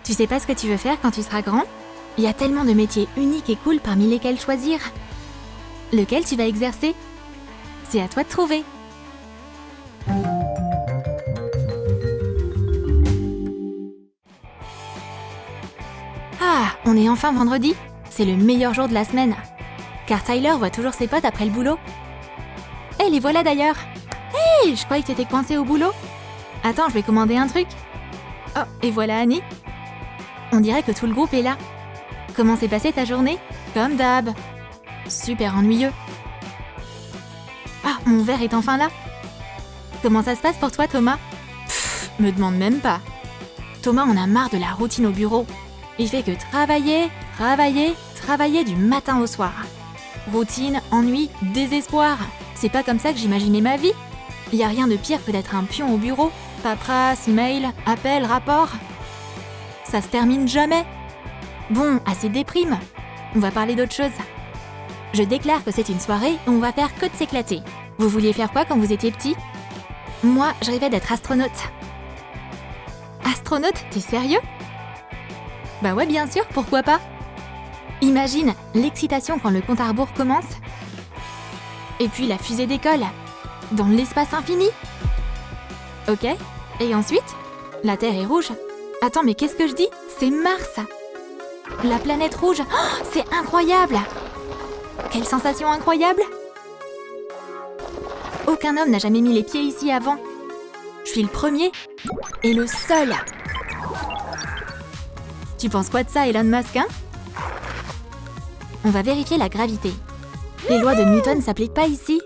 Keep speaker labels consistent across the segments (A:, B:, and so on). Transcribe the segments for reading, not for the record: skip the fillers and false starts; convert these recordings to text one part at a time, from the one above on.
A: Tu sais pas ce que tu veux faire quand tu seras grand? Il y a tellement de métiers uniques et cool parmi lesquels choisir. Lequel tu vas exercer? C'est à toi de trouver. Ah, on est enfin vendredi. C'est le meilleur jour de la semaine. Car Tyler voit toujours ses potes après le boulot. Hé, les voilà d'ailleurs. Hé, je croyais que t'étais coincé au boulot. Attends, je vais commander un truc. Oh, et voilà Annie. On dirait que tout le groupe est là. Comment s'est passée ta journée? Comme d'hab. Super ennuyeux. Ah, mon verre est enfin là. Comment ça se passe pour toi, Thomas? Pfff, me demande même pas. Thomas en a marre de la routine au bureau. Il fait que travailler, travailler, travailler du matin au soir. Routine, ennui, désespoir. C'est pas comme ça que j'imaginais ma vie. Il y a rien de pire que d'être un pion au bureau. Paperasse, email, appel, rapport. Ça se termine jamais. Bon, assez déprime. On va parler d'autre chose. Je déclare que c'est une soirée où on va faire que de s'éclater. Vous vouliez faire quoi quand vous étiez petit? Moi, je rêvais d'être astronaute. Astronaute? T'es sérieux? Bah ouais, bien sûr, pourquoi pas? Imagine l'excitation quand le compte à rebours commence. Et puis la fusée décolle. Dans l'espace infini. Ok, et ensuite? La Terre est rouge. Attends, mais qu'est-ce que je dis? C'est Mars. La planète rouge. Oh, c'est incroyable! Quelle sensation incroyable! Aucun homme n'a jamais mis les pieds ici avant. Je suis le premier et le seul. Tu penses quoi de ça, Elon Musk, hein? On va vérifier la gravité. Les lois de Newton s'appliquent pas ici.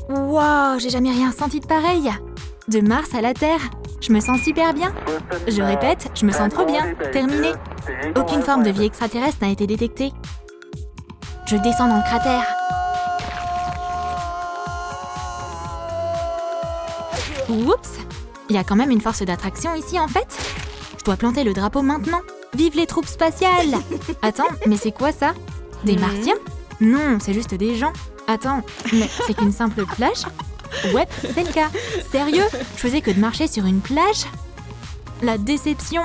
A: Waouh, j'ai jamais rien senti de pareil. De Mars à la Terre, je me sens super bien. Je répète, je me sens trop bien. Terminé. Aucune forme de vie extraterrestre n'a été détectée. Je descends dans le cratère. Oups! Il y a quand même une force d'attraction ici en fait. Je dois planter le drapeau maintenant. Vive les troupes spatiales! Attends, mais c'est quoi ça? Des Martiens? Non, c'est juste des gens. Attends, mais c'est qu'une simple plage? Ouais, c'est le cas. Sérieux? Je faisais que de marcher sur une plage? La déception!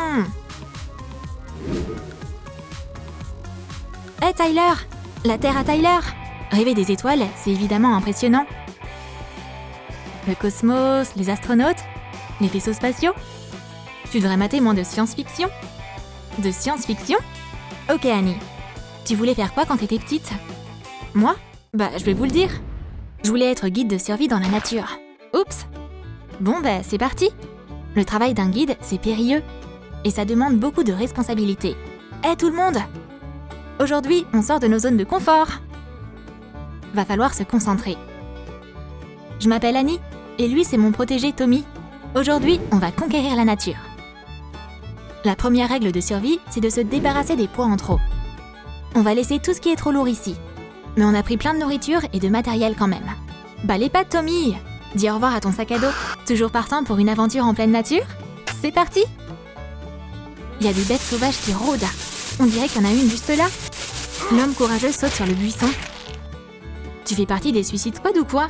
A: Hé Tyler! La Terre à Tyler! Rêver des étoiles, c'est évidemment impressionnant. Le cosmos, les astronautes, les vaisseaux spatiaux. Tu devrais mater moins de science-fiction. De science-fiction? Ok Annie. Tu voulais faire quoi quand t'étais petite? Moi? Bah, je vais vous le dire. Je voulais être guide de survie dans la nature. Oups! Bon, bah, c'est parti. Le travail d'un guide, c'est périlleux. Et ça demande beaucoup de responsabilités. Hé tout le monde! Aujourd'hui, on sort de nos zones de confort. Va falloir se concentrer. Je m'appelle Annie, et lui, c'est mon protégé Tommy. Aujourd'hui, on va conquérir la nature. La première règle de survie, c'est de se débarrasser des poids en trop. On va laisser tout ce qui est trop lourd ici. Mais on a pris plein de nourriture et de matériel quand même. Bah les pattes, Tommy! Dis au revoir à ton sac à dos. Toujours partant pour une aventure en pleine nature? C'est parti! Il y a des bêtes sauvages qui rôdent. On dirait qu'il y en a une juste là. L'homme courageux saute sur le buisson. Tu fais partie des Suicide Squad ou quoi?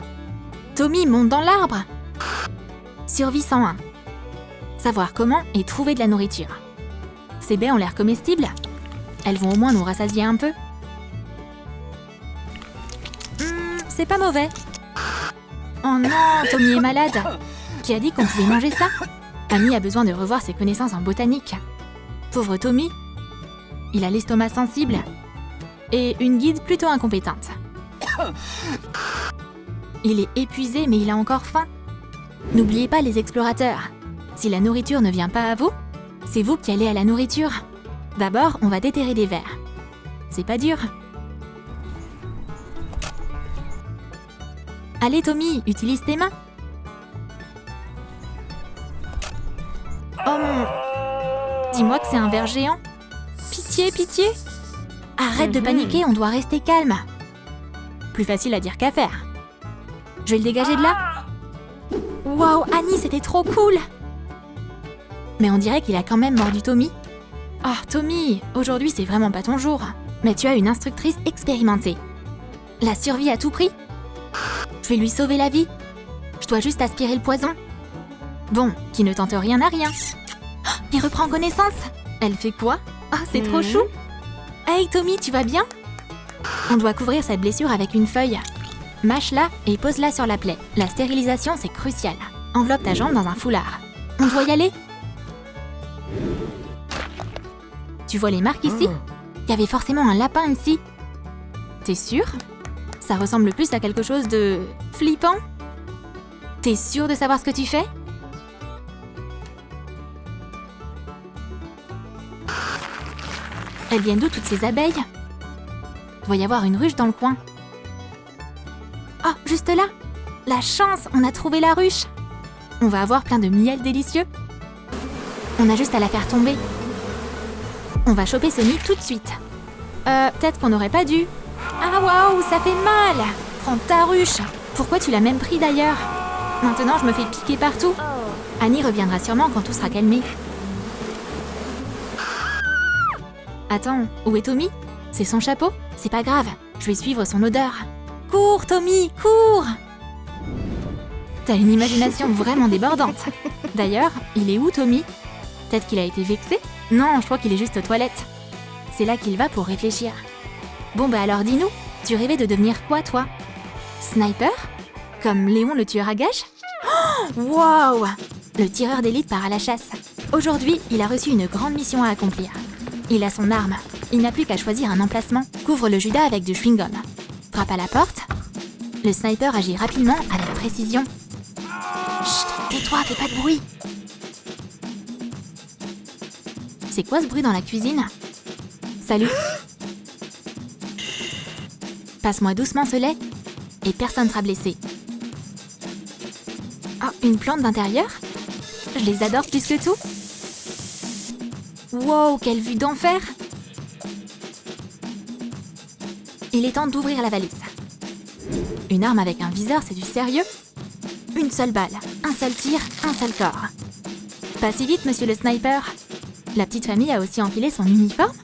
A: Tommy monte dans l'arbre. Survie 101. Savoir comment et trouver de la nourriture. Ces baies ont l'air comestibles. Elles vont au moins nous rassasier un peu. C'est pas mauvais. Oh non, Tommy est malade. Qui a dit qu'on pouvait manger ça? Annie a besoin de revoir ses connaissances en botanique. Pauvre Tommy. Il a l'estomac sensible. Et une guide plutôt incompétente. Il est épuisé, mais il a encore faim. N'oubliez pas les explorateurs. Si la nourriture ne vient pas à vous, c'est vous qui allez à la nourriture. D'abord, on va déterrer des vers. C'est pas dur. Allez Tommy, utilise tes mains. Oh mon... Dis-moi que c'est un ver géant. Pitié, pitié. Arrête de paniquer, on doit rester calme. Plus facile à dire qu'à faire. Je vais le dégager de là. Waouh, Annie, c'était trop cool. Mais on dirait qu'il a quand même mordu Tommy. Oh, Tommy, aujourd'hui c'est vraiment pas ton jour. Mais tu as une instructrice expérimentée. La survie à tout prix. Je vais lui sauver la vie. Je dois juste aspirer le poison. Bon, qui ne tente rien à rien. Oh, il reprend connaissance. Elle fait quoi? Oh, c'est trop chou! Hey Tommy, tu vas bien? On doit couvrir cette blessure avec une feuille. Mâche-la et pose-la sur la plaie. La stérilisation, c'est crucial. Enveloppe ta jambe dans un foulard. On doit y aller? Tu vois les marques ici? Il y avait forcément un lapin ici. T'es sûr? Ça ressemble plus à quelque chose de... flippant? T'es sûr de savoir ce que tu fais? Elles viennent d'où toutes ces abeilles? Doit y avoir une ruche dans le coin. Oh, juste là! La chance, on a trouvé la ruche! On va avoir plein de miel délicieux. On a juste à la faire tomber. On va choper ce nid tout de suite. Peut-être qu'on n'aurait pas dû. Ah waouh, ça fait mal! Prends ta ruche! Pourquoi tu l'as même pris d'ailleurs? Maintenant, je me fais piquer partout. Annie reviendra sûrement quand tout sera calmé. Attends, où est Tommy? C'est son chapeau? C'est pas grave, je vais suivre son odeur. Cours, Tommy, cours! T'as une imagination vraiment débordante. D'ailleurs, il est où, Tommy? Peut-être qu'il a été vexé? Non, je crois qu'il est juste aux toilettes. C'est là qu'il va pour réfléchir. Bon bah alors dis-nous, tu rêvais de devenir quoi, toi? Sniper? Comme Léon le tueur à gages? Oh, wow! Le tireur d'élite part à la chasse. Aujourd'hui, il a reçu une grande mission à accomplir. Il a son arme. Il n'a plus qu'à choisir un emplacement. Couvre le Judas avec du chewing-gum. Frappe à la porte. Le sniper agit rapidement avec précision. Chut, tais-toi, fais pas de bruit. C'est quoi ce bruit dans la cuisine? Salut. Passe-moi doucement ce lait et personne ne sera blessé. Oh, une plante d'intérieur? Je les adore plus que tout. Wow, quelle vue d'enfer! Il est temps d'ouvrir la valise. Une arme avec un viseur, c'est du sérieux? Une seule balle, un seul tir, un seul corps. Pas si vite, monsieur le sniper. La petite famille a aussi enfilé son uniforme?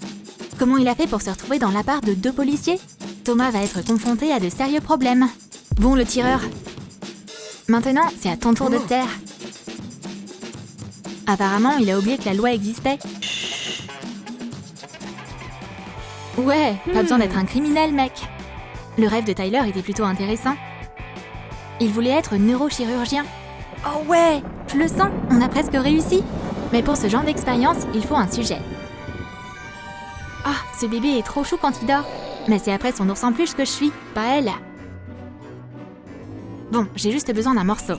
A: Comment il a fait pour se retrouver dans l'appart de 2 policiers? Thomas va être confronté à de sérieux problèmes. Bon, le tireur. Maintenant, c'est à ton tour de te taire. Apparemment, il a oublié que la loi existait. Ouais, pas besoin d'être un criminel, mec. Le rêve de Tyler était plutôt intéressant. Il voulait être neurochirurgien. Oh ouais, je le sens, on a presque réussi. Mais pour ce genre d'expérience, il faut un sujet. Ah, ce bébé est trop chou quand il dort. Mais c'est après son ours en peluche que je suis, pas elle. Bon, j'ai juste besoin d'un morceau.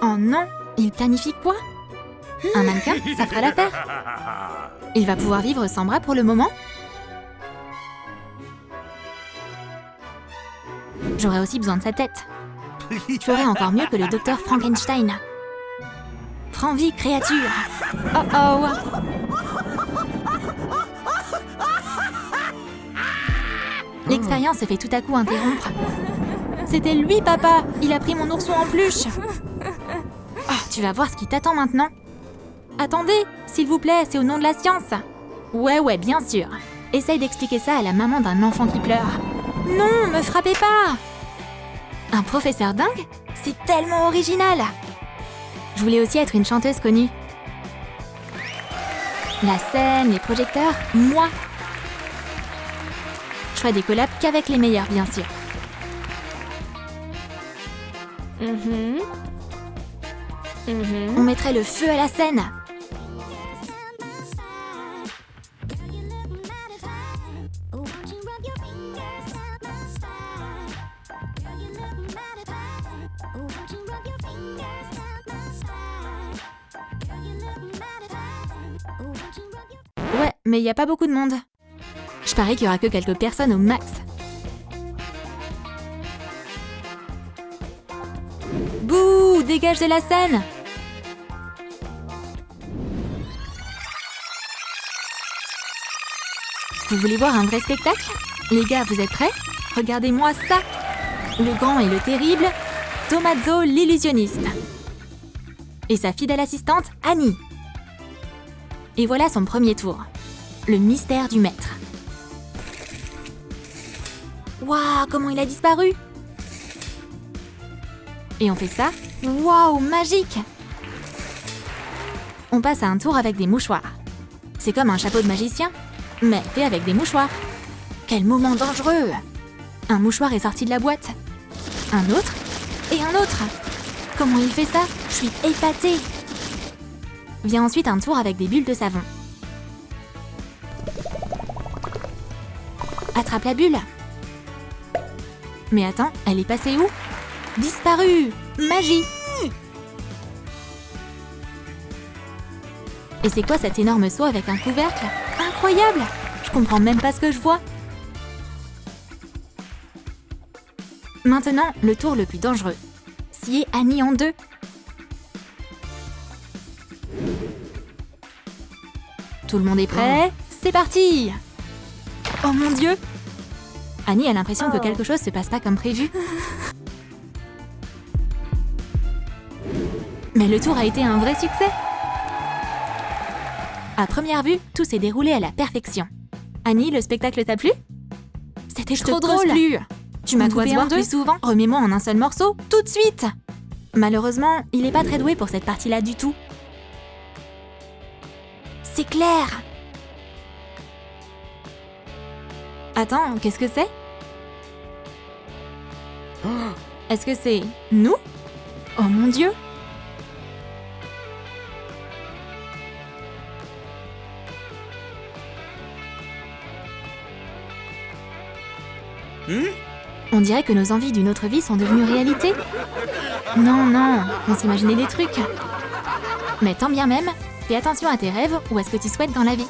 A: Oh non, il planifie quoi? Un mannequin, ça fera l'affaire. Il va pouvoir vivre sans bras pour le moment? J'aurais aussi besoin de sa tête. Je ferais encore mieux que le docteur Frankenstein. Prends vie, créature! Oh oh! L'expérience se fait tout à coup interrompre. C'était lui, papa! Il a pris mon ourson en peluche! Oh, tu vas voir ce qui t'attend maintenant. Attendez, s'il vous plaît, c'est au nom de la science. Ouais, bien sûr. Essaye d'expliquer ça à la maman d'un enfant qui pleure. Non, me frappez pas! Un professeur dingue? C'est tellement original! Je voulais aussi être une chanteuse connue. La scène, les projecteurs, moi! Je ferai des collabs qu'avec les meilleurs, bien sûr. On mettrait le feu à la scène. Ouais, mais il n'y a pas beaucoup de monde. Je parie qu'il y aura que quelques personnes au max. Bouh, dégage de la scène! Vous voulez voir un vrai spectacle? Les gars, vous êtes prêts? Regardez-moi ça! Le grand et le terrible, Tommaso l'illusionniste. Et sa fidèle assistante, Annie. Et voilà son premier tour. Le mystère du maître. Waouh, comment il a disparu! Et on fait ça Waouh, magique! On passe à un tour avec des mouchoirs. C'est comme un chapeau de magicien, mais fait avec des mouchoirs. Quel moment dangereux! Un mouchoir est sorti de la boîte. Un autre et un autre. Comment il fait ça? Je suis épatée! Vient ensuite un tour avec des bulles de savon. Attrape la bulle. Mais attends, elle est passée où? Disparue! Magie! Et c'est quoi cet énorme seau avec un couvercle? Incroyable! Je comprends même pas ce que je vois. Maintenant, le tour le plus dangereux. Scier Annie en deux. Tout le monde est prêt? C'est parti! Oh mon Dieu! Annie a l'impression que quelque chose se passe pas comme prévu. Mais le tour a été un vrai succès! À première vue, tout s'est déroulé à la perfection. Annie, le spectacle t'a plu? C'était trop drôle! Plus. Tu m'as coupé en deux plus souvent? Remets-moi en un seul morceau, tout de suite! Malheureusement, il est pas très doué pour cette partie-là du tout. C'est clair! Attends, qu'est-ce que c'est? Est-ce que c'est nous? Oh mon Dieu! On dirait que nos envies d'une autre vie sont devenues réalité. Non, non, on s'imaginait des trucs. Mais tant bien même, fais attention à tes rêves ou à ce que tu souhaites dans la vie.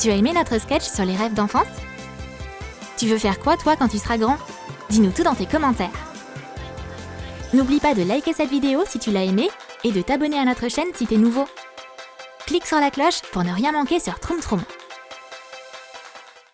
A: Tu as aimé notre sketch sur les rêves d'enfance? Tu veux faire quoi, toi, quand tu seras grand? Dis-nous tout dans tes commentaires. N'oublie pas de liker cette vidéo si tu l'as aimée et de t'abonner à notre chaîne si t'es nouveau. Clique sur la cloche pour ne rien manquer sur Troum Troum.